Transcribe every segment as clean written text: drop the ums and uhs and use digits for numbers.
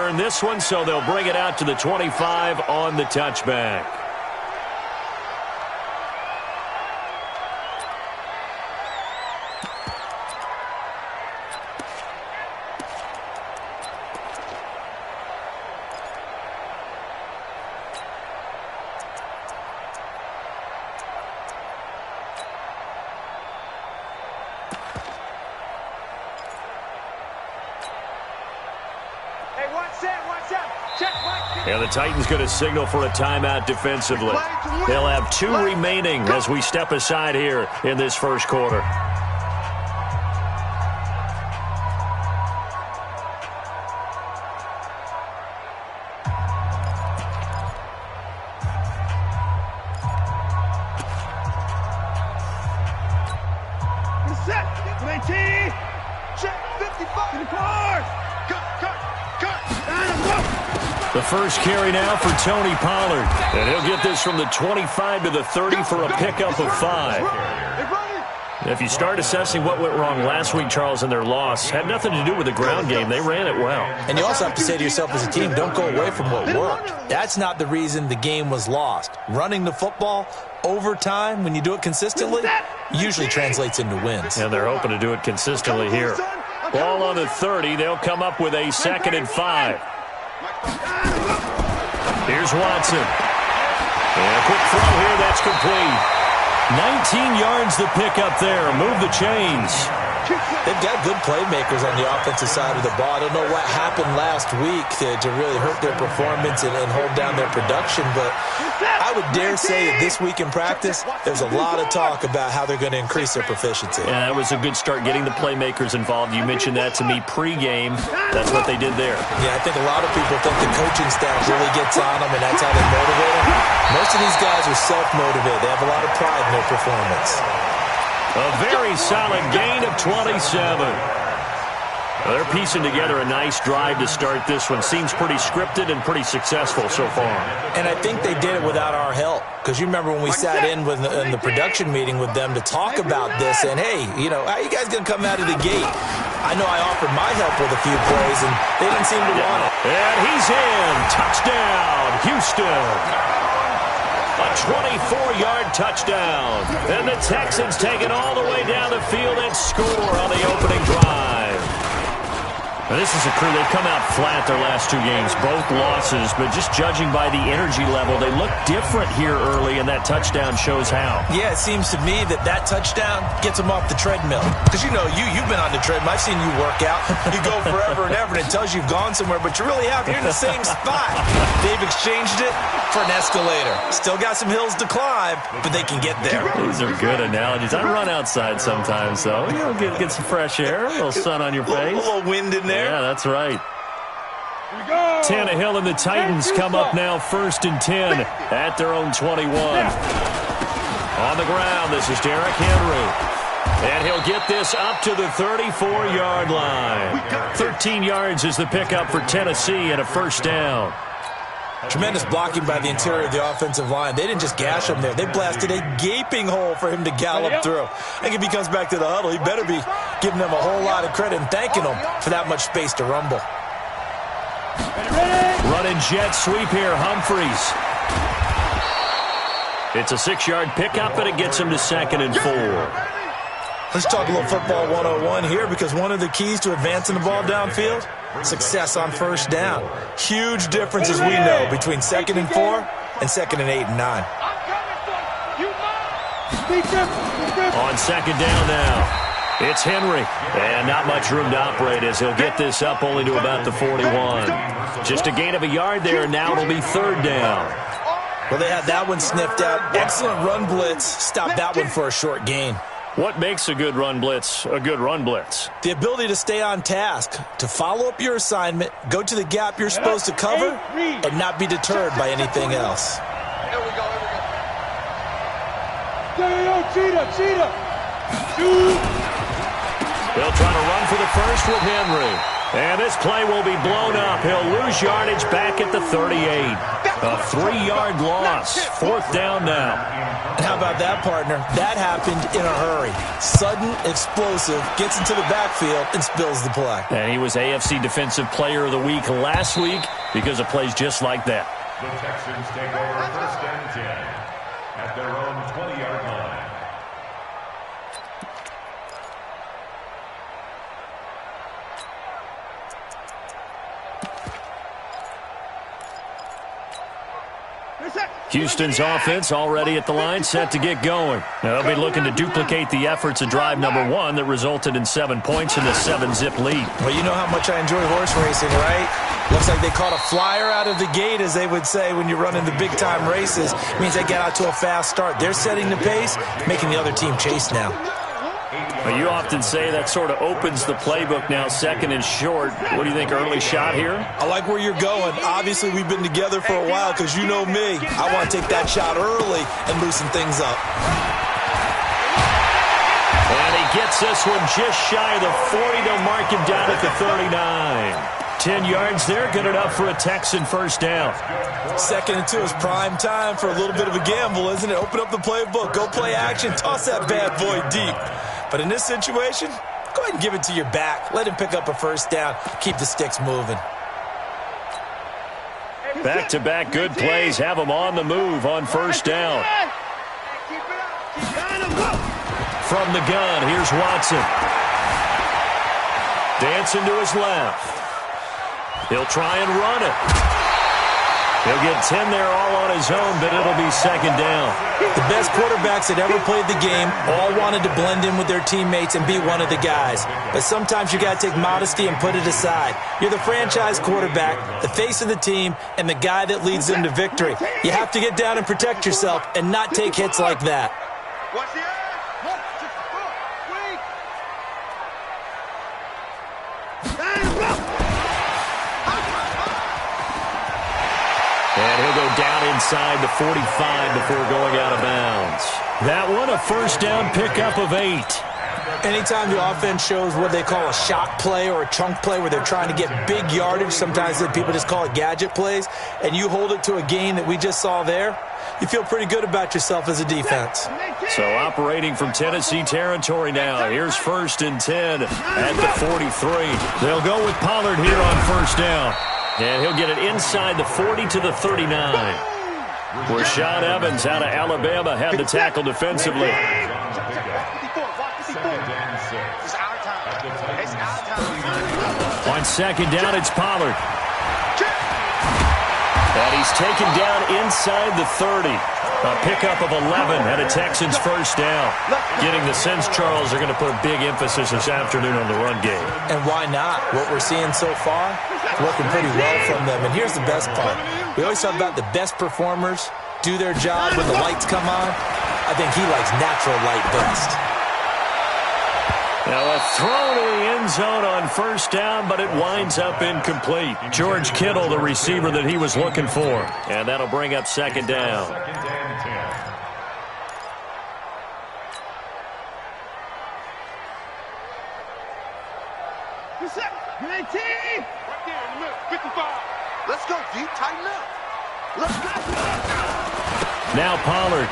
return this one, so they'll bring it out to the 25 on the touchback. And the Titans going to signal for a timeout defensively. They'll have 2 remaining as we step aside here in this first quarter. The first carry now for Tony Pollard. And he'll get this from the 25 to the 30 for a pickup of 5. If you start assessing what went wrong last week, Charles, in their loss, had nothing to do with the ground game. They ran it well. And you also have to say to yourself as a team, don't go away from what worked. That's not the reason the game was lost. Running the football over time, when you do it consistently, usually translates into wins. And they're hoping to do it consistently here. Ball on the 30. They'll come up with a 2nd and 5. Here's Watson. And a quick throw here. That's complete. 19 yards the pick up there. Move the chains. They've got good playmakers on the offensive side of the ball. I don't know what happened last week to really hurt their performance and hold down their production, but I would dare say that this week in practice, there's a lot of talk about how they're going to increase their proficiency. Yeah, that was a good start getting the playmakers involved. You mentioned that to me pregame. That's what they did there. Yeah, I think a lot of people think the coaching staff really gets on them, and that's how they motivate them. Most of these guys are self-motivated. They have a lot of pride in their performance. A very solid gain of 27. Well, they're piecing together a nice drive to start this one. Seems pretty scripted and pretty successful so far. And I think they did it without our help. Because you remember when we sat in the production meeting with them to talk about this, and hey, you know, how are you guys going to come out of the gate? I know I offered my help with a few plays, and they didn't seem to want it. And he's in. Touchdown, Houston. A 24-yard touchdown. And the Texans take it all the way down the field and score on the opening drive. Now, this is a crew. They've come out flat their last 2 games, both losses, but just judging by the energy level, they look different here early, and that touchdown shows how. Yeah, it seems to me that touchdown gets them off the treadmill. Because, you know, you've been on the treadmill. I've seen you work out. You go forever and ever, and it tells you you've gone somewhere, but you really haven't. You're in the same spot. They've exchanged it for an escalator. Still got some hills to climb, but they can get there. These are good analogies. I run outside sometimes, so you know, get some fresh air, a little sun on your face. A little wind in there. Yeah, that's right. Tannehill and the Titans come up now 1st and 10 at their own 21. On the ground, this is Derrick Henry. And he'll get this up to the 34-yard line. 13 yards is the pickup for Tennessee and a first down. Tremendous blocking by the interior of the offensive line. They didn't just gash him there. They blasted a gaping hole for him to gallop through. I think if he comes back to the huddle, he better be giving them a whole lot of credit and thanking them for that much space to rumble. Running jet sweep here, Humphreys. It's a 6-yard pickup, and it gets him to 2nd and 4. Let's talk a little football 101 here, because one of the keys to advancing the ball downfield, success on first down. Huge difference, as we know, between 2nd and 4 and 2nd and 8 and 9. On 2nd down now. It's Henry, and not much room to operate as he'll get this up only to about the 41. Just a gain of a yard there, and now it'll be 3rd down. Well, they had that one sniffed out. Excellent run blitz. Stop that one for a short gain. What makes a good run blitz a good run blitz? The ability to stay on task, to follow up your assignment, go to the gap you're supposed to cover, and not be deterred by anything else. Here we go, Cheetah! They'll try to run for the first with Henry. And this play will be blown up. He'll lose yardage back at the 38. A 3-yard loss. 4th down now. How about that, partner? That happened in a hurry. Sudden, explosive, gets into the backfield, and spills the play. And he was AFC Defensive Player of the Week last week because of plays just like that. The Texans take over 1st and 10 at their own 20-yard line. Houston's offense already at the line, set to get going. They'll be looking to duplicate the efforts of drive number 1 that resulted in 7 points in the 7-zip lead. Well, you know how much I enjoy horse racing, right? Looks like they caught a flyer out of the gate, as they would say when you're running the big-time races. It means they get out to a fast start. They're setting the pace, making the other team chase now. Well, you often say that sort of opens the playbook now, 2nd and short. What do you think, early shot here? I like where you're going. Obviously, we've been together for a while because you know me. I want to take that shot early and loosen things up. And he gets this one just shy of the 40. They'll mark him down at the 39. 10 yards there, good enough for a Texan first down. 2nd and 2 is prime time for a little bit of a gamble, isn't it? Open up the playbook, go play action, toss that bad boy deep. But in this situation, go ahead and give it to your back. Let him pick up a first down. Keep the sticks moving. Back-to-back good plays have him on the move on first down. From the gun, here's Watson. Dancing to his left. He'll try and run it. He'll get 10 there all on his own, but it'll be 2nd down. The best quarterbacks that ever played the game all wanted to blend in with their teammates and be one of the guys. But sometimes you got to take modesty and put it aside. You're the franchise quarterback, the face of the team, and the guy that leads them to victory. You have to get down and protect yourself and not take hits like that. And he'll go down inside the 45 before going out of bounds. That one, a first down pickup of 8. Anytime the offense shows what they call a shot play or a chunk play where they're trying to get big yardage, sometimes people just call it gadget plays, and you hold it to a gain that we just saw there, you feel pretty good about yourself as a defense. So operating from Tennessee territory now. Here's 1st and 10 at the 43. They'll go with Pollard here on first down. And he'll get it inside the 40 to the 39. Rashad Evans out of Alabama had the tackle defensively. On 2nd down, it's Pollard. And he's taken down inside the 30. A pickup of 11 and a Texans first down. Getting the sense, Charles, they're going to put a big emphasis this afternoon on the run game. And why not? What we're seeing so far, working pretty well from them. And here's the best part. We always talk about the best performers do their job when the lights come on. I think he likes natural light best. Now a throw to the end zone on first down, but it winds up incomplete. George Kittle, the receiver that he was looking for. And that'll bring up 2nd down. 2nd and 10. Let's go deep, tighten up. Let's go. Now Pollard.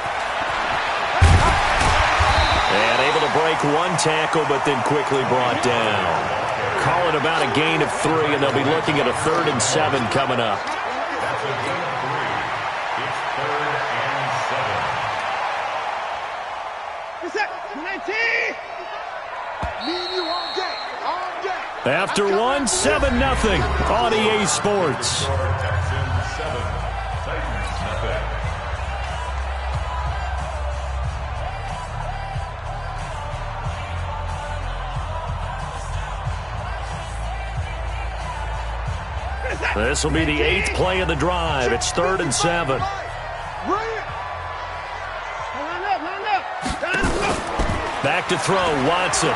And able to break one tackle, but then quickly brought down. Call it about a gain of 3, and they'll be looking at a 3rd and 7 coming up. That's a gain of 3. It's 3rd and 7. After 1, 7-0 on EA Sports. Texans 7, Titans nothing. This will be the 8th play of the drive. It's 3rd and 7. Back to throw, Watson.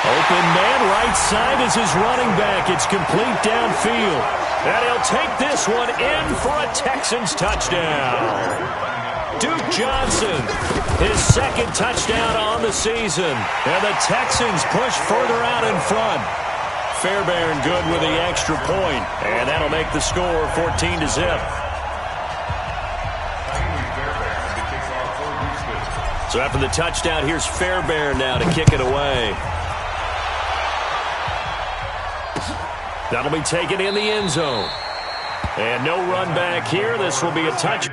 Open man, right side is his running back. It's complete downfield. And he'll take this one in for a Texans touchdown. Duke Johnson, his second touchdown on the season. And the Texans push further out in front. Fairbairn good with the extra point, and that'll make the score 14-0. So after the touchdown, here's Fairbairn now to kick it away. That'll be taken in the end zone. And no run back here. This will be a touch.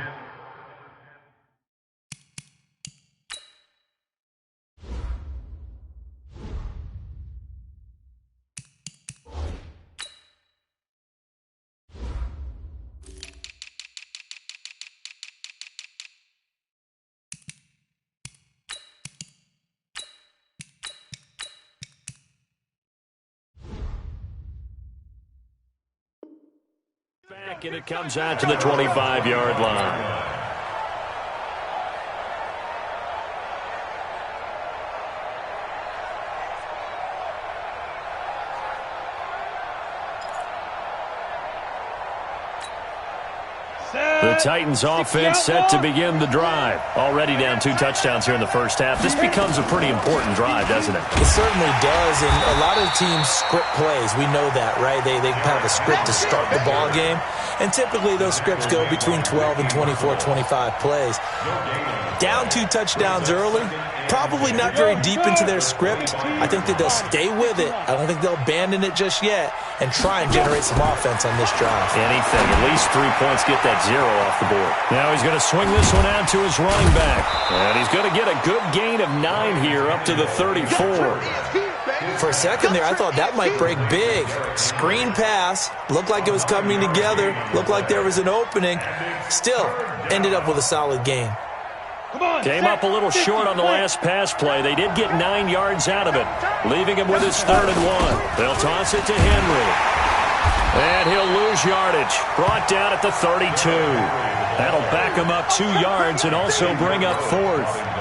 And it comes out to the 25-yard line. The Titans offense set to begin the drive. Already down 2 touchdowns here in the first half. This becomes a pretty important drive, doesn't it? It certainly does, and a lot of teams script plays. We know that, right? They have a script to start the ball game, and typically those scripts go between 12 and 24, 25 plays. Down 2 touchdowns early, probably not very deep into their script. I think that they'll stay with it. I don't think they'll abandon it just yet and try and generate some offense on this drive. Anything, at least 3 points, get that 0 off the board. Now he's going to swing this one out to his running back. And he's going to get a good gain of 9 here up to the 34. For a second there, I thought that might break big. Screen pass, looked like it was coming together, looked like there was an opening. Still, ended up with a solid gain. Came up a little short on the last pass play. They did get 9 yards out of it, leaving him with his 3rd and 1. They'll toss it to Henry. And he'll lose yardage. Brought down at the 32. That'll back him up 2 yards and also bring up 4th.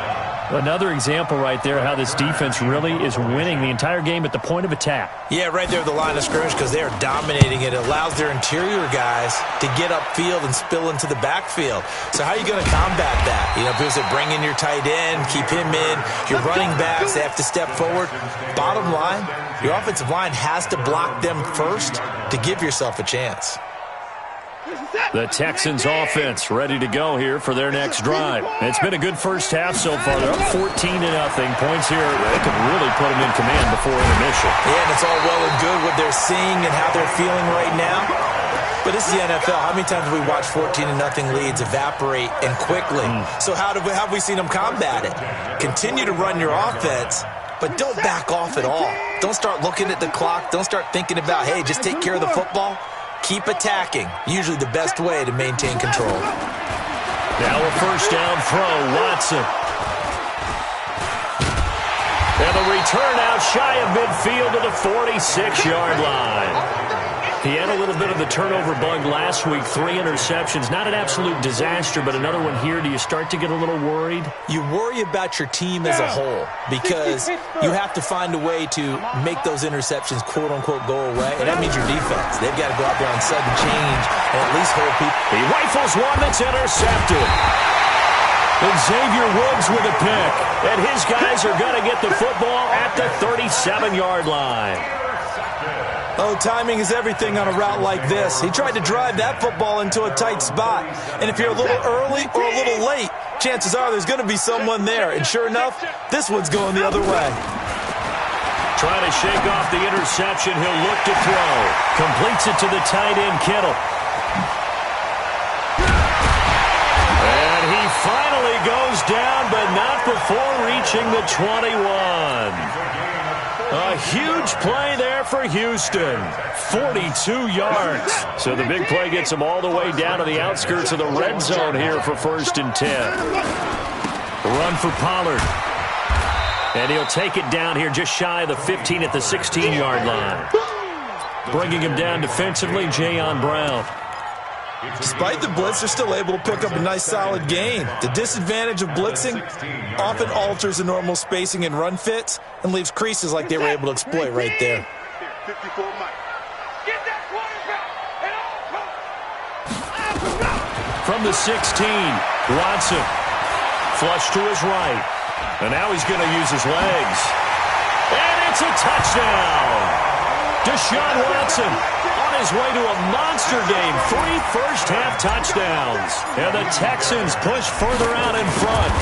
Another example right there how this defense really is winning the entire game at the point of attack. Yeah, right there at the line of scrimmage because they are dominating it. It allows their interior guys to get upfield and spill into the backfield. So how are you going to combat that? You know, people say bring in your tight end, keep him in. Your running backs, they have to step forward. Bottom line, your offensive line has to block them first to give yourself a chance. The Texans offense ready to go here for their next drive. It's been a good first half so far. They're up 14-0. Points here, they could really put them in command before intermission. Yeah, and it's all well and good what they're seeing and how they're feeling right now. But this is the NFL. How many times have we watched 14-0 leads evaporate and quickly? So how have we seen them combat it? Continue to run your offense, but don't back off at all. Don't start looking at the clock. Don't start thinking about, hey, just take care of the football. Keep attacking. Usually the best way to maintain control. Now a first down throw, Watson. And the return out shy of midfield to the 46-yard line. He had a little bit of the turnover bug last week, 3 interceptions. Not an absolute disaster, but another one here. Do you start to get a little worried? You worry about your team as a whole because you have to find a way to make those interceptions, quote-unquote, go away, and that means your defense. They've got to go out there on sudden change and at least hold people. He rifles one that's intercepted. And Xavier Woods with a pick. And his guys are going to get the football at the 37-yard line. Oh, timing is everything on a route like this. He tried to drive that football into a tight spot. And if you're a little early or a little late, chances are there's going to be someone there. And sure enough, this one's going the other way. Trying to shake off the interception. He'll look to throw. Completes it to the tight end, Kittle. And he finally goes down, but not before reaching the 21. A huge play there for Houston. 42 yards. So the big play gets him all the way down to the outskirts of the red zone here for 1st and 10. Run for Pollard. And he'll take it down here just shy of the 15 at the 16-yard line. Bringing him down defensively, Jayon Brown. Despite the blitz, they're still able to pick up a nice solid gain. The disadvantage of blitzing often alters the normal spacing and run fits and leaves creases like they were able to exploit right there. From the 16, Watson. Flush to his right. And now he's going to use his legs. And it's a touchdown. Deshaun Watson on his way to a monster game. 3 first-half touchdowns. And the Texans push further out in front.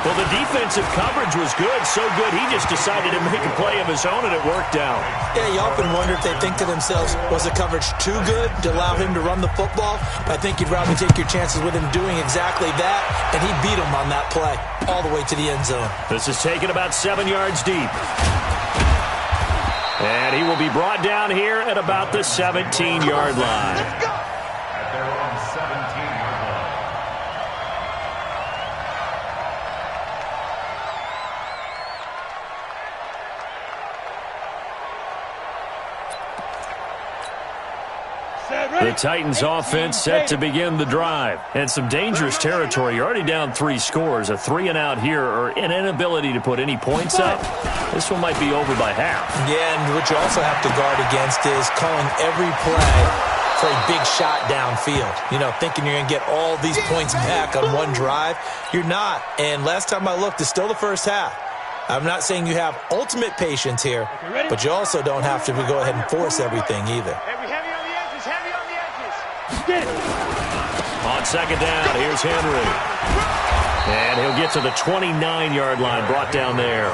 Well, the defensive coverage was good, so good he just decided to make a play of his own, and it worked out. Yeah, you often wonder if they think to themselves, was the coverage too good to allow him to run the football? But I think you'd rather take your chances with him doing exactly that, and he beat him on that play all the way to the end zone. This is taken about 7 yards deep. And he will be brought down here at about the 17-yard line. At their own 17-yard line. The Titans offense set to begin the drive. And some dangerous territory. You're already down 3 scores. A 3-and-out here or an inability to put any points up. This one might be over by half. Yeah, and what you also have to guard against is calling every play for a big shot downfield. You know, thinking you're going to get all these points back on one drive. You're not. And last time I looked, it's still the first half. I'm not saying you have ultimate patience here, but you also don't have to go ahead and force everything either. On second down, here's Henry. And he'll get to the 29-yard line, brought down there.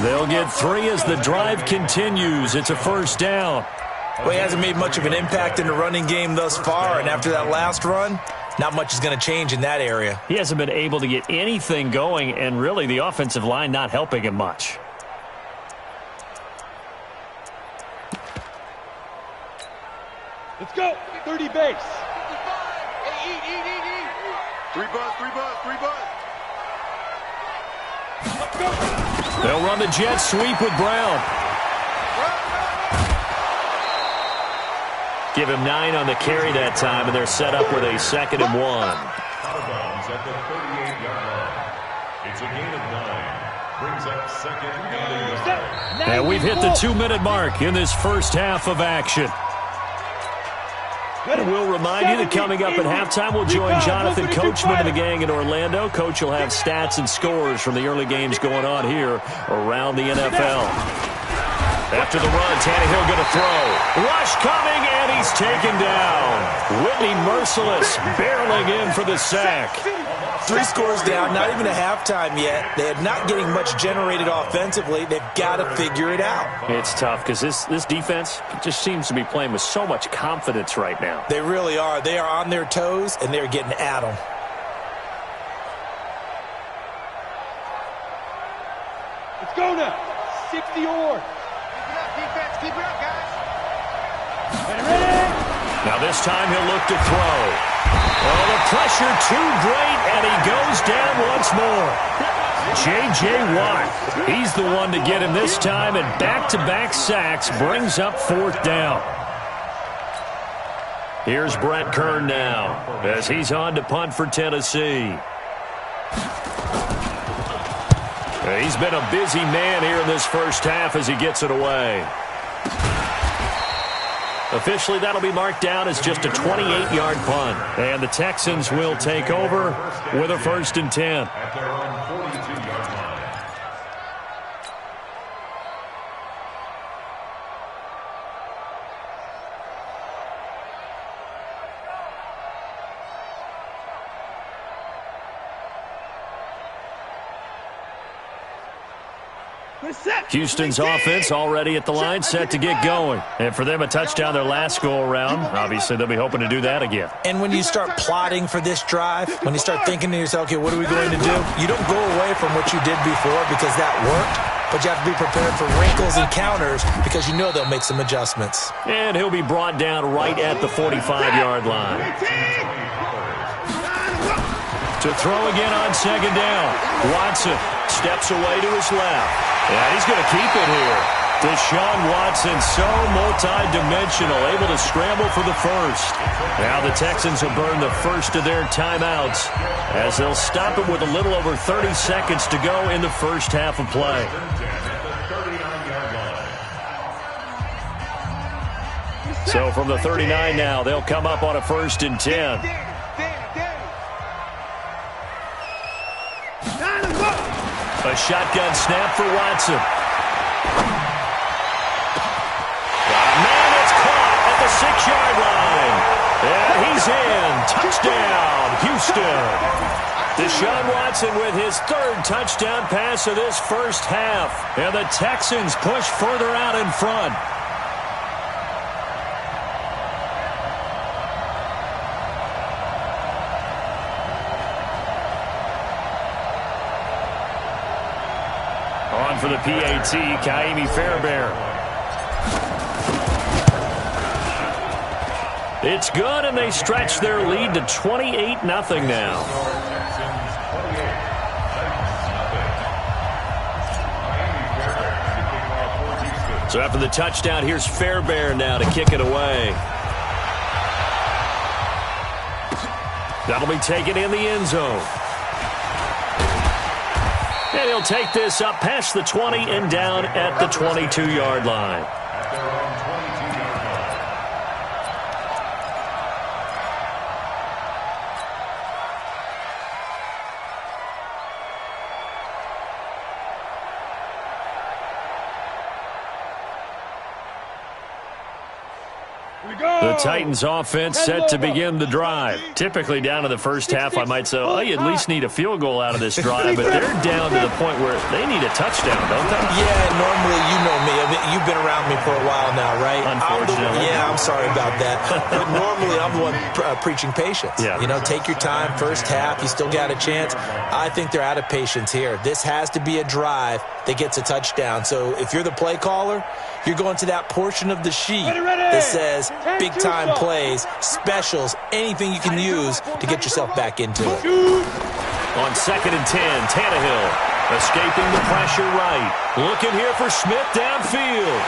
They'll get 3 as the drive continues. It's a first down. Well, he hasn't made much of an impact in the running game thus far, and after that last run, not much is going to change in that area. He hasn't been able to get anything going, and really the offensive line not helping him much. Let's go. 30 base. 3 buzz, 3 buzz, 3 buzz. They'll run the jet sweep with Brown. Give him 9 on the carry that time, and they're set up with a 2nd and 1. Out of bounds at the 38-yard line. It's a gain of 9. Brings up 2nd and 8. And we've hit the 2-minute mark in this first half of action. And we'll remind you that coming up at halftime, we'll join Jonathan Coachman and the gang in Orlando. Coach will have stats and scores from the early games going on here around the NFL. After the run, Tannehill going to throw. Rush coming, and he's taken down. Whitney Merciless barreling in for the sack. 3 scores down, not even a halftime yet. They are not getting much generated offensively. They've got to figure it out. It's tough because this defense just seems to be playing with so much confidence right now. They really are. They are on their toes, and they're getting at them. Let's go now. 60 or. Defense, keep it up, guys. Ready? Now this time he'll look to throw. Oh, the pressure too great, and he goes down once more. J.J. Watt, he's the one to get him this time, and back-to-back sacks brings up 4th down. Here's Brett Kern now as he's on to punt for Tennessee. He's been a busy man here in this first half as he gets it away. Officially, that'll be marked down as just a 28-yard punt. And the Texans will take over with a 1st and 10. At their own 42-yard line. Houston's offense already at the line, set to get going. And for them, a touchdown their last go-around. Obviously, they'll be hoping to do that again. And when you start plotting for this drive, when you start thinking to yourself, okay, what are we going to do? You don't go away from what you did before because that worked, but you have to be prepared for wrinkles and counters because you know they'll make some adjustments. And he'll be brought down right at the 45-yard line. To throw again on 2nd down. Watson steps away to his left. And he's going to keep it here. Deshaun Watson, so multi-dimensional, able to scramble for the 1st. Now the Texans will burn the first of their timeouts as they'll stop it with a little over 30 seconds to go in the first half of play. So from the 39 now, they'll come up on a 1st and 10. A shotgun snap for Watson. Got a man that's caught at the 6-yard line. And he's in. Touchdown, Houston. Deshaun Watson with his 3rd touchdown pass of this first half. And the Texans push further out in front. On for the PAT, Kaimi Fairbairn. It's good, and they stretch their lead to 28-0 now. So after the touchdown, here's Fairbairn now to kick it away. That'll be taken in the end zone. And he'll take this up past the 20 and down at the 22-yard line. The Titans offense set to begin the drive. Typically down to the first half, I might say, oh, you at least need a field goal out of this drive, but they're down to the point where they need a touchdown, don't they? Yeah, normally, you know me. I mean, you've been around me for a while now, right? Unfortunately. I'm sorry about that. But normally, I'm the one preaching patience. Yeah. You know, take your time. First half, you still got a chance. I think they're out of patience here. This has to be a drive that gets a touchdown. So if you're the play caller, you're going to that portion of the sheet that says big-time plays, specials, anything you can use to get yourself back into it. On 2nd and 10, Tannehill escaping the pressure right. Looking here for Smith downfield.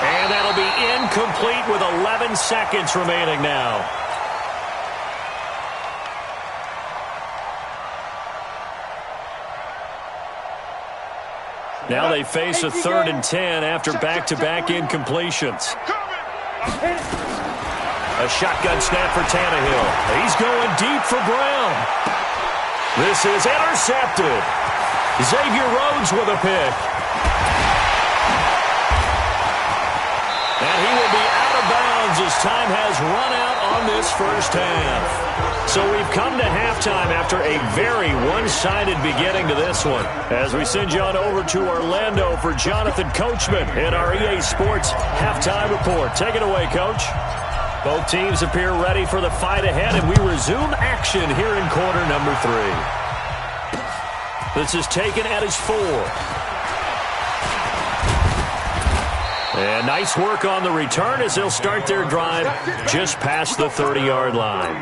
And that'll be incomplete with 11 seconds remaining now. Now they face a 3rd and 10 after back-to-back incompletions. A shotgun snap for Tannehill. He's going deep for Brown. This is intercepted. Xavier Rhodes with a pick. And he will be out of bounds as time has run out on this first half. So we've come to halftime after a very one-sided beginning to this one. As we send you on over to Orlando for Jonathan Coachman in our EA Sports Halftime Report. Take it away, Coach. Both teams appear ready for the fight ahead, and we resume action here in quarter number 3. This is taken at his 4. And nice work on the return as they'll start their drive just past the 30-yard line.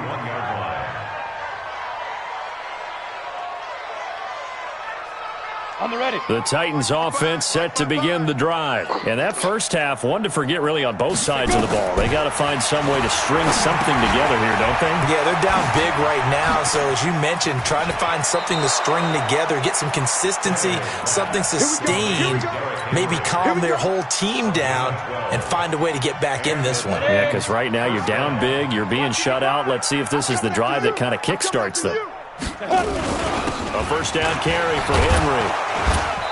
On the ready. The Titans offense set to begin the drive. And that first half, one to forget really on both sides of the ball. They got to find some way to string something together here, don't they? Yeah, they're down big right now. So as you mentioned, trying to find something to string together, get some consistency, something sustained, maybe calm their whole team down and find a way to get back in this one. Yeah, because right now you're down big, you're being shut out. Let's see if this is the drive that kind of kickstarts them. A first down carry for Henry.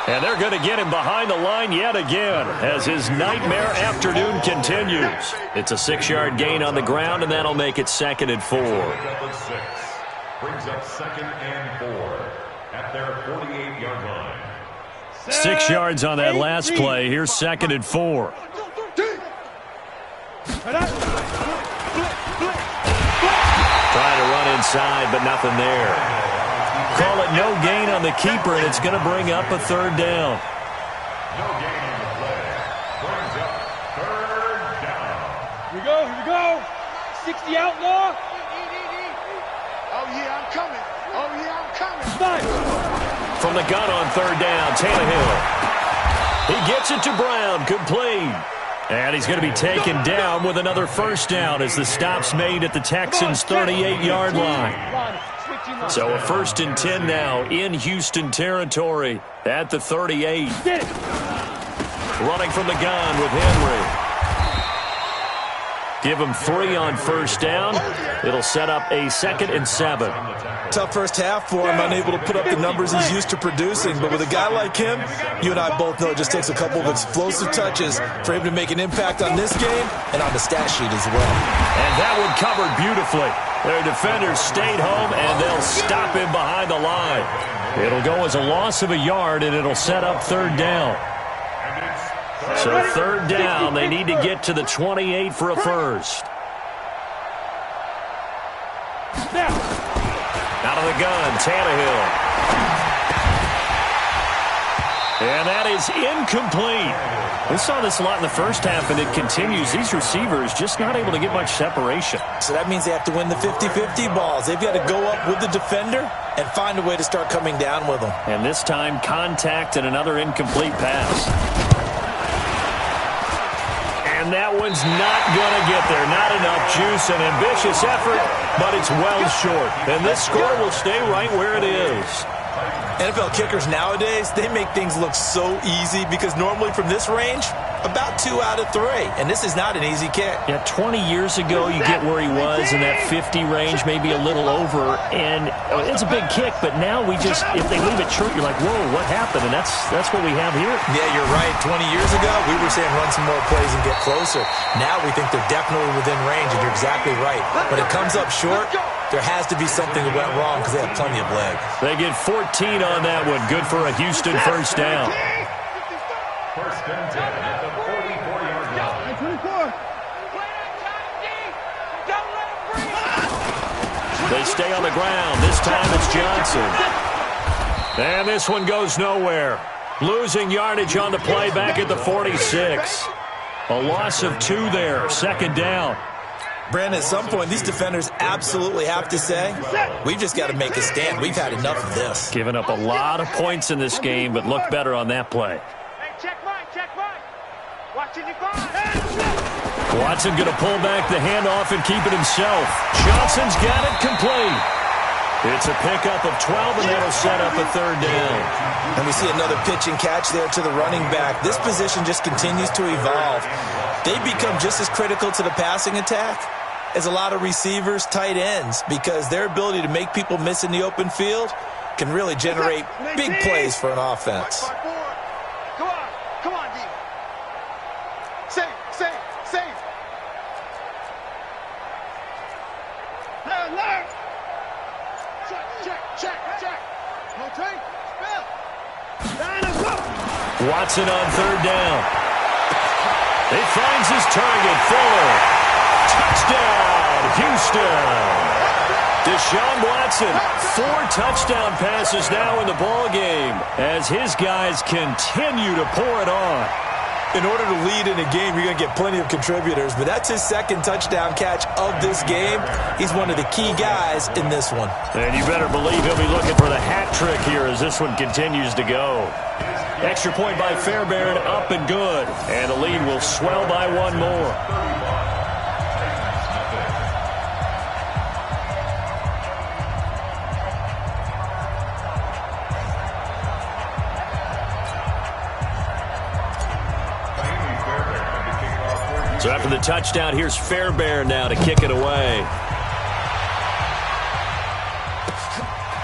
And they're going to get him behind the line yet again as his nightmare afternoon continues. It's a 6-yard gain on the ground, and that'll make it 2nd and 4. Brings up 2nd and 4 at their 48-yard line. 6 yards on that last play. Here's 2nd and 4. Trying to run inside, but nothing there. Call it no gain on the keeper, and it's going to bring up a 3rd down. No gain on the play. Brings up 3rd down. Here we go. 60 outlaw. Oh, yeah, I'm coming. Oh, yeah, I'm coming. Nice. From the gun on 3rd down, Tannehill. He gets it to Brown, complete. And he's going to be taken down with another first down as the stop's made at the Texans' 38-yard line. So a 1st and 10 now in Houston territory at the 38. Running from the gun with Henry. Give him 3 on first down. It'll set up a 2nd and 7. Tough first half for him, unable to put up the numbers he's used to producing. But with a guy like him, you and I both know it just takes a couple of explosive touches for him to make an impact on this game and on the stat sheet as well. And that one covered beautifully. Their defenders stayed home, and they'll stop him behind the line. It'll go as a loss of a yard, and it'll set up 3rd down. So 3rd down, they need to get to the 28 for a first. Out of the gun, Tannehill. And that is incomplete. We saw this a lot in the first half, and it continues. These receivers just not able to get much separation. So that means they have to win the 50-50 balls. They've got to go up with the defender and find a way to start coming down with them. And this time, contact and another incomplete pass. And that one's not going to get there. Not enough juice, an ambitious effort, but it's well short. And this score will stay right where it is. NFL kickers nowadays, they make things look so easy because normally from this range, about 2 out of 3. And this is not an easy kick. Yeah, 20 years ago, you get where he was in that 50 range, maybe a little over. And it's a big kick, but now we just, if they leave it short, you're like, whoa, what happened? And that's what we have here. Yeah, you're right. 20 years ago, we were saying run some more plays and get closer. Now we think they're definitely within range, and you're exactly right. When it comes up short, there has to be something that went wrong because they have plenty of legs. They get 14 on that one. Good for a Houston first down. First and 10 at the 44-yard line. 24. They stay on the ground. This time it's Johnson. And this one goes nowhere. Losing yardage on the play back at the 46. A loss of 2 there. 2nd down. Brandon, at some point, these defenders absolutely have to say, we've just got to make a stand. We've had enough of this. Giving up a lot of points in this game, but looked better on that play. Hey, check mine, check mine. Watching your guard. Watson going to pull back the handoff and keep it himself. Johnson's got it complete. It's a pickup of 12, and that'll set up a 3rd down. And we see another pitch and catch there to the running back. This position just continues to evolve. They become just as critical to the passing attack as a lot of receivers, tight ends, because their ability to make people miss in the open field can really generate big plays for an offense. Come on, D. Safe. Learn. Check. Rotate. Spill. Watson on 3rd down. He finds his target, Fuller. Touchdown, Houston. Deshaun Watson, 4 touchdown passes now in the ball game as his guys continue to pour it on. In order to lead in a game, you're going to get plenty of contributors, but that's his 2nd touchdown catch of this game. He's one of the key guys in this one. And you better believe he'll be looking for the hat trick here as this one continues to go. Extra point by Fairbairn, up and good. And the lead will swell by 1 more. So after the touchdown, here's Fairbairn now to kick it away.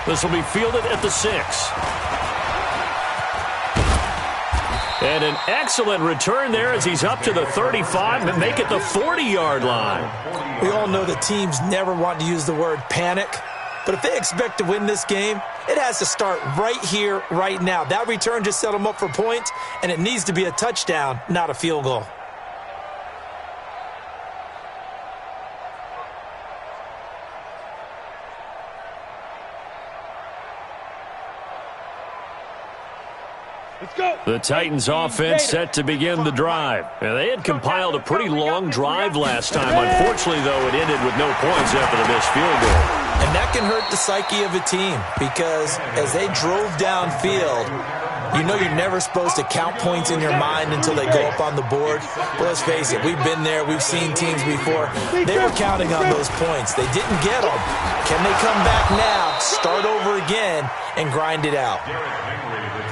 This will be fielded at the 6. And an excellent return there as he's up to the 35 and make it the 40-yard line. We all know that teams never want to use the word panic, but if they expect to win this game, it has to start right here, right now. That return just set them up for points, and it needs to be a touchdown, not a field goal. Let's go. The Titans offense set to begin the drive. And they had compiled a pretty long drive last time. Unfortunately, though, it ended with no points after the missed field goal. And that can hurt the psyche of a team because as they drove downfield, you know you're never supposed to count points in your mind until they go up on the board. But let's face it, we've been there. We've seen teams before. They were counting on those points. They didn't get them. Can they come back now, start over again, and grind it out?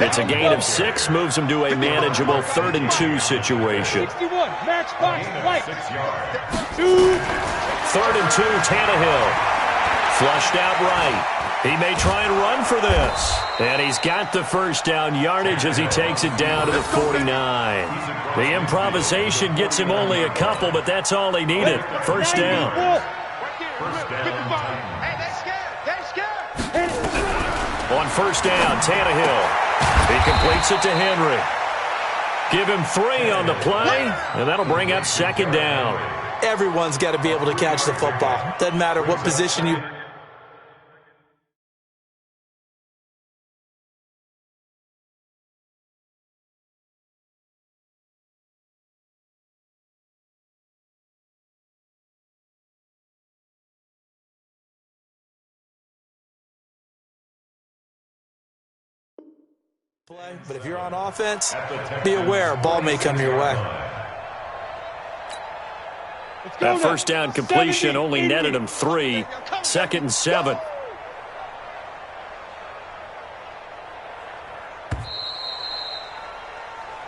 It's a gain of 6, moves them to a manageable 3rd and 2 situation. 61, match box, right. 3rd and 2, Tannehill. Flushed out right. He may try and run for this. And he's got the first down yardage as he takes it down to the 49. The improvisation gets him only a couple, but that's all he needed. First down. On first down, Tannehill. He completes it to Henry. Give him 3 on the play, and that'll bring up 2nd down. Everyone's got to be able to catch the football. Doesn't matter what position you... play, but if you're on offense, be aware, a ball may come your way. That first down completion only netted him 3. 2nd and 7.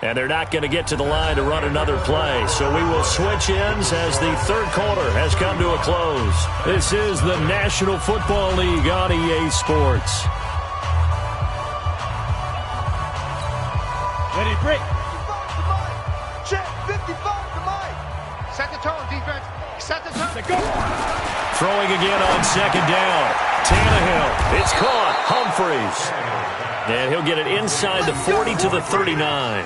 And they're not going to get to the line to run another play. So we will switch ends as the 3rd quarter has come to a close. This is the National Football League on EA Sports. Ready, break. 55 to Mike. Set the tone, defense. Set the tone. Go. Throwing again on 2nd down. Tannehill. It's caught. Humphreys. And he'll get it inside the 40 to the 39.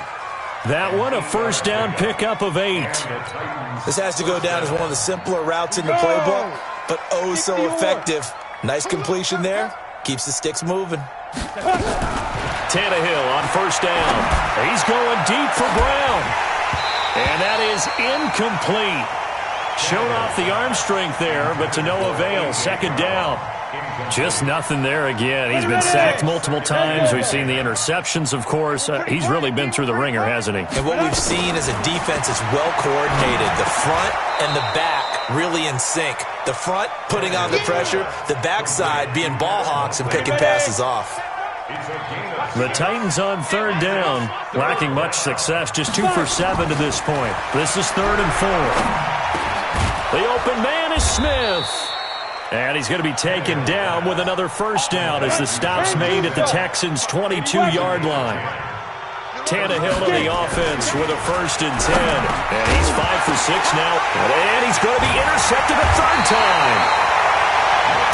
That one, a first down pickup of 8. This has to go down as one of the simpler routes in the playbook, but oh so effective. Nice completion there. Keeps the sticks moving. Tannehill on first down. He's going deep for Brown. And that is incomplete. Showed off the arm strength there, but to no avail. 2nd down. Just nothing there again. He's been sacked multiple times. We've seen the interceptions, of course. He's really been through the ringer, hasn't he? And what we've seen is a defense is well coordinated. The front and the back really in sync. The front putting on the pressure. The backside being ball hawks and picking passes off. The Titans on 3rd down, lacking much success, just 2 for 7 to this point. This is 3rd and 4. The open man is Smith. And he's going to be taken down with another first down as the stop's made at the Texans' 22-yard line. Tannehill to the offense with a 1st and 10. And he's 5 for 6 now. And he's going to be intercepted a 3rd time.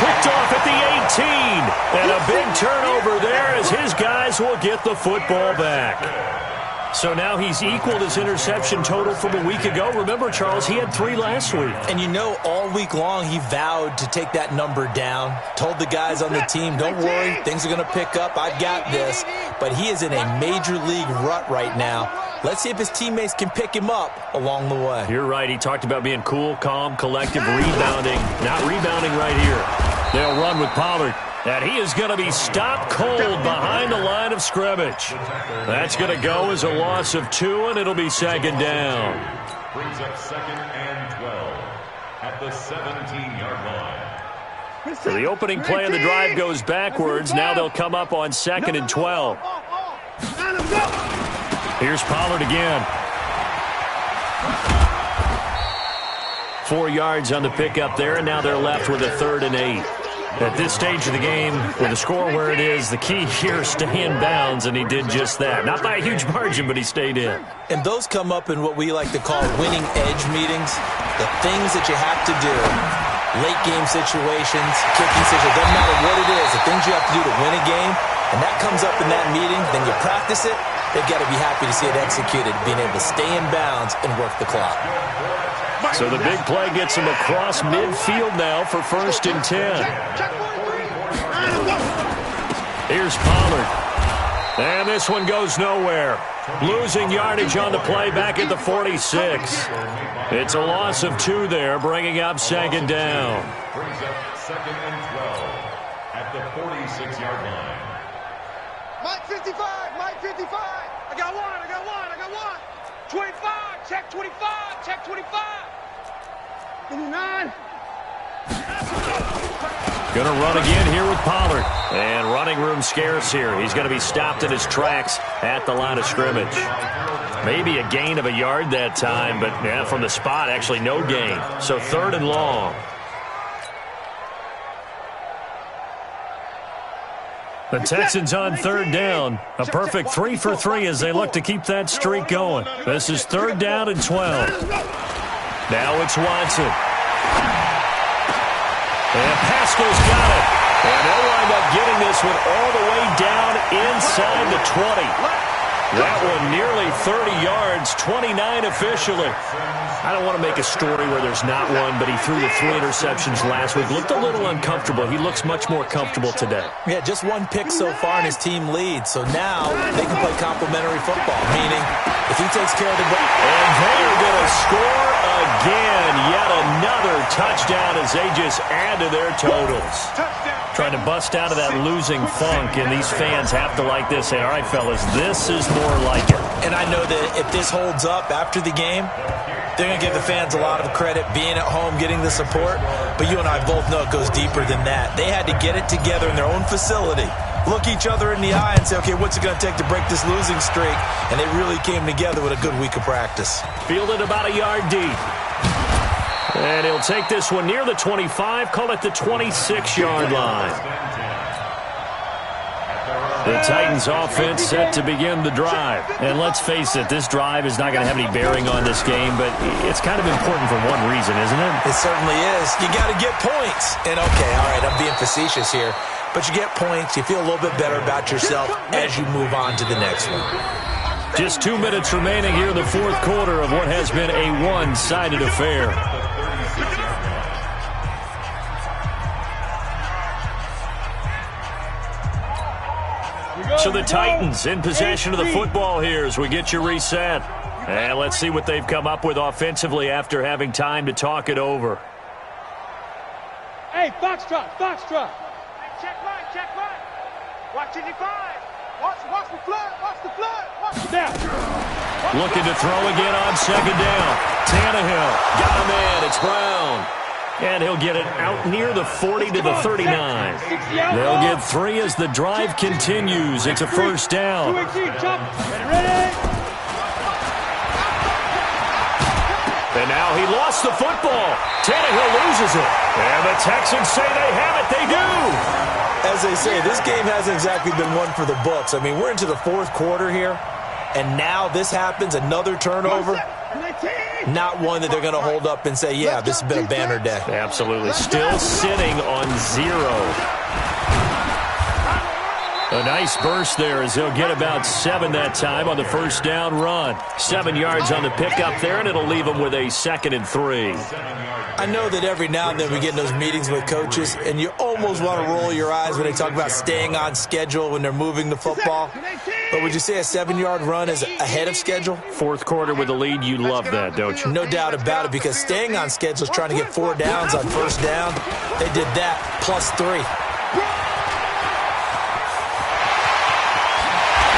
Picked off at the 18. And a big turnover there as his guys will get the football back. So now he's equaled his interception total from a week ago. Remember, Charles, he had 3 last week. And you know, all week long he vowed to take that number down. Told the guys on the team, don't worry, things are going to pick up. I've got this. But he is in a major league rut right now. Let's see if his teammates can pick him up along the way. You're right. He talked about being cool, calm, collective, rebounding. Not rebounding right here. They'll run with Pollard. And he is going to be stopped cold behind the line of scrimmage. That's going to go as a loss of 2, and it'll be 2nd down. Brings up 2nd and 12 at the 17-yard line. So the opening play of the drive goes backwards. Now they'll come up on 2nd and 12. Here's Pollard again. 4 yards on the pickup there, and now they're left with a 3rd and 8. At this stage of the game, with the score where it is, the key here is stay in bounds, and he did just that. Not by a huge margin, but he stayed in. And those come up in what we like to call winning edge meetings. The things that you have to do, late game situations, kicking situations, doesn't matter what it is, the things you have to do to win a game, and that comes up in that meeting, then you practice it, they've got to be happy to see it executed, being able to stay in bounds and work the clock. So the big play gets him across midfield now for 1st and 10. Here's Pollard. And this one goes nowhere. Losing yardage on the play back at the 46. It's a loss of 2 there, bringing up 2nd down. Brings up 2nd and 12 at the 46-yard line. Mike 55, Mike 55. I got one. 25, check 25, check 25. 29. Going to run again here with Pollard. And running room scarce here. He's going to be stopped in his tracks at the line of scrimmage. Maybe a gain of a yard that time, but yeah, from the spot, actually no gain. So 3rd and long. The Texans on 3rd down. A perfect 3 for 3 as they look to keep that streak going. This is 3rd down and 12. Now it's Watson. And Pascal's got it. And they'll wind up getting this one all the way down inside the 20. That one nearly 30 yards, 29 officially. I don't want to make a story where there's not one, but he threw the 3 interceptions last week. Looked a little uncomfortable. He looks much more comfortable today. Yeah, just 1 pick so far and his team leads. So now they can play complimentary football, meaning if he takes care of the ball. And they're going to score again. Yet another touchdown as they just add to their totals. Trying to bust out of that losing funk, and these fans have to like this. Say, all right, fellas, this is more like it. And I know that if this holds up after the game, they're going to give the fans a lot of credit being at home, getting the support. But you and I both know it goes deeper than that. They had to get it together in their own facility, look each other in the eye and say, okay, what's it going to take to break this losing streak? And they really came together with a good week of practice. Fielded about a yard deep. And he'll take this one near the 25, call it the 26-yard line. The Titans offense set to begin the drive. And let's face it, this drive is not going to have any bearing on this game, but it's kind of important for one reason, isn't it? It certainly is. You got to get points. And okay, all right, I'm being facetious here, but you get points, you feel a little bit better about yourself as you move on to the next one. Just 2 minutes remaining here in the 4th quarter of what has been a one-sided affair. So the Titans in possession of the football here as we get you reset. And let's see what they've come up with offensively after having time to talk it over. Hey, Foxtrot, Foxtrot. Check right. Watch it, 5. Watch the flood, watch the flood. Now. Looking to throw again on 2nd down. Tannehill got him in. It's Brown. And he'll get it out near the 40 to the 39. They'll get 3 as the drive continues. It's a 1st down. And now he lost the football. Tannehill loses it. And the Texans say they have it. They do. As they say, this game hasn't exactly been one for the books. I mean, we're into the 4th quarter here, and now this happens, another turnover. Not one that they're going to hold up and say, yeah, this has been a banner day. Absolutely. Still sitting on 0. A nice burst there as they'll get about 7 that time on the 1st down run. 7 yards on the pickup there, and it'll leave them with a 2nd and 3. I know that every now and then we get in those meetings with coaches, and you almost want to roll your eyes when they talk about staying on schedule when they're moving the football. But would you say a 7-yard run is ahead of schedule? 4th quarter with the lead, you love that, don't you? No doubt about it, because staying on schedule is trying to get 4 downs on 1st down. They did that, plus 3.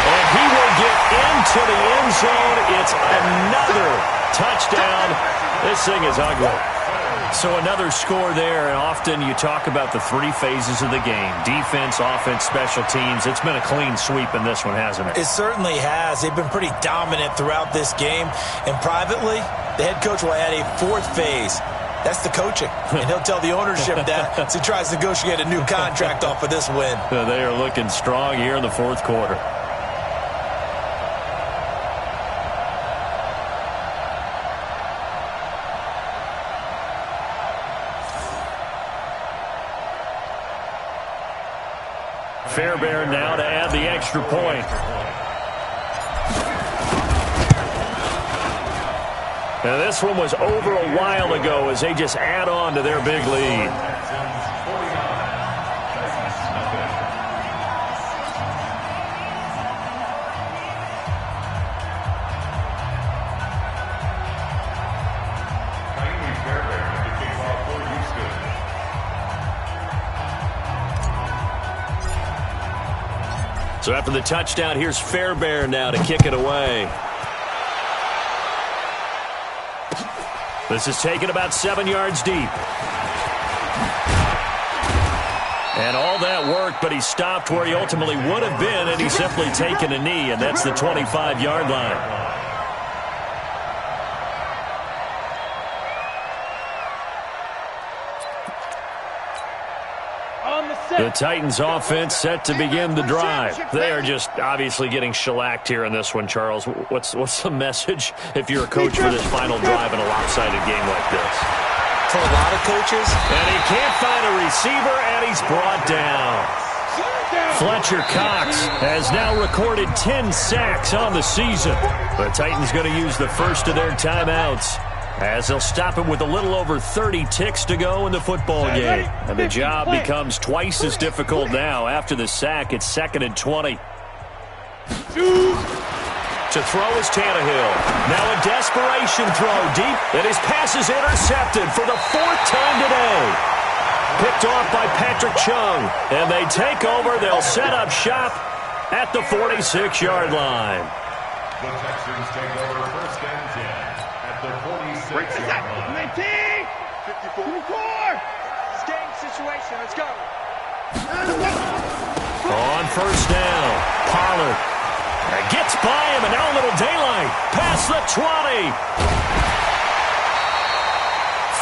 And he will get into the end zone. It's another touchdown. This thing is ugly. So another score there, and often you talk about the 3 phases of the game. Defense, offense, special teams. It's been a clean sweep in this one, hasn't it? It certainly has. They've been pretty dominant throughout this game. And privately, the head coach will add a 4th phase. That's the coaching. And he'll tell the ownership that as he tries to negotiate a new contract off of this win. They are looking strong here in the 4th quarter. Fairbairn now to add the extra point. Now this one was over a while ago as they just add on to their big lead. So after the touchdown, here's Fairbairn now to kick it away. This is taken about 7 yards deep. And all that worked, but he stopped where he ultimately would have been, and he's simply taken a knee, and that's the 25-yard line. The Titans offense set to begin the drive. They are just obviously getting shellacked here in this one, Charles. What's the message if you're a coach for this final drive in a lopsided game like this? For a lot of coaches. And he can't find a receiver, and he's brought down. Fletcher Cox has now recorded 10 sacks on the season. The Titans going to use the first of their timeouts, as they'll stop him with a little over 30 ticks to go in the football game. And the job becomes twice as difficult now. After the sack, it's 2nd and 20. To throw is Tannehill. Now a desperation throw deep, and his pass is intercepted for the 4th time today. Picked off by Patrick Chung, and they take over. They'll set up shop at the 46-yard line. The Texans take over 1st and 10 at the 46-yard line. 54. It's game situation. Let's go. On 1st down, Pollard gets by him, and now a little daylight past the 20.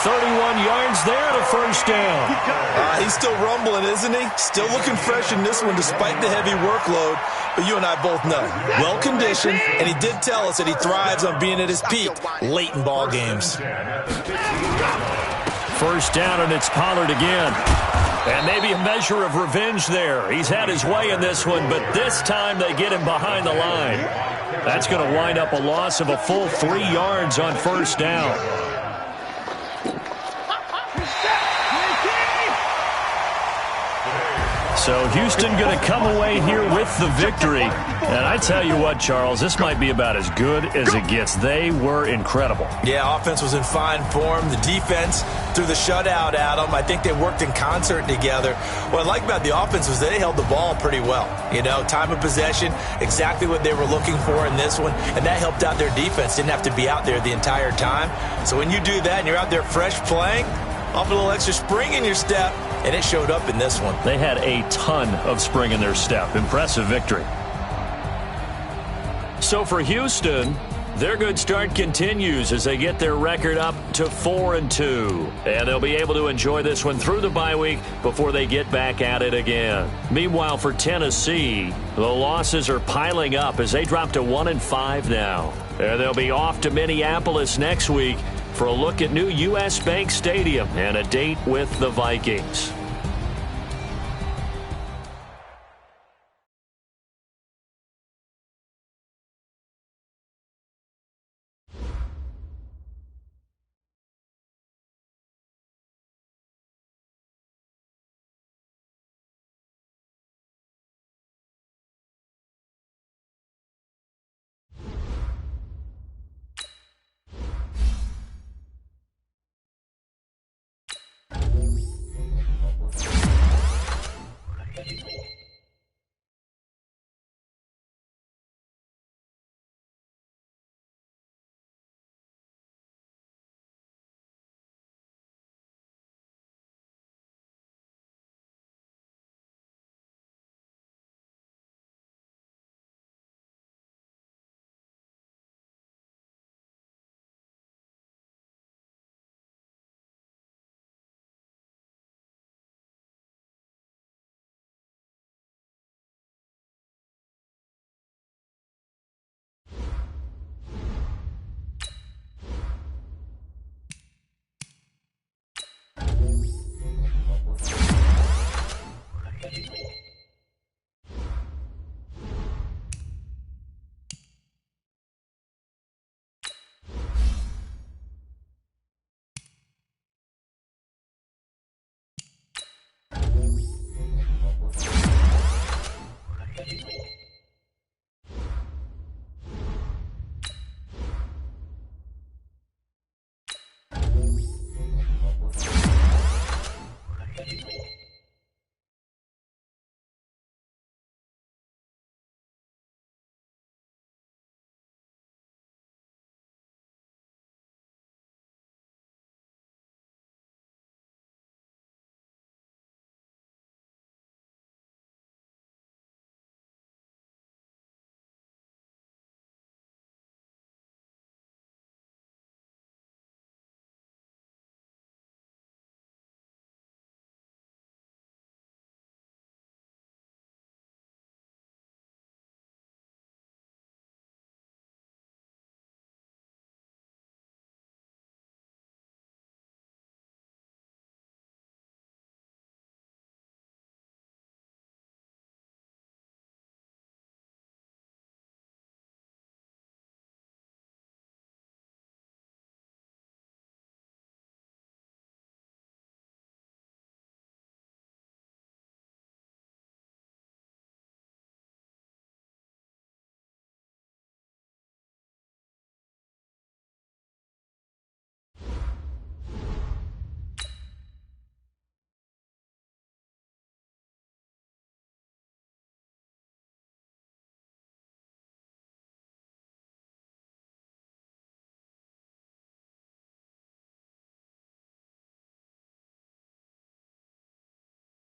31 yards there to 1st down. He's still rumbling, isn't he? Still looking fresh in this one despite the heavy workload. But you and I both know, well-conditioned, and he did tell us that he thrives on being at his peak late in ball games. 1st down, and it's Pollard again. And maybe a measure of revenge there. He's had his way in this one, but this time they get him behind the line. That's going to wind up a loss of a full 3 yards on 1st down. So Houston going to come away here with the victory. And I tell you what, Charles, this might be about as good as it gets. They were incredible. Yeah, offense was in fine form. The defense threw the shutout at them. I think they worked in concert together. What I like about the offense was they held the ball pretty well. You know, time of possession, exactly what they were looking for in this one. And that helped out their defense. Didn't have to be out there the entire time. So when you do that and you're out there fresh playing, off a little extra spring in your step, and it showed up in this one. They had a ton of spring in their step. Impressive victory. So for Houston, their good start continues as they get their record up to 4-2. And they'll be able to enjoy this one through the bye week before they get back at it again. Meanwhile, for Tennessee, the losses are piling up as they drop to 1-5 now. And they'll be off to Minneapolis next week for a look at new U.S. Bank Stadium and a date with the Vikings.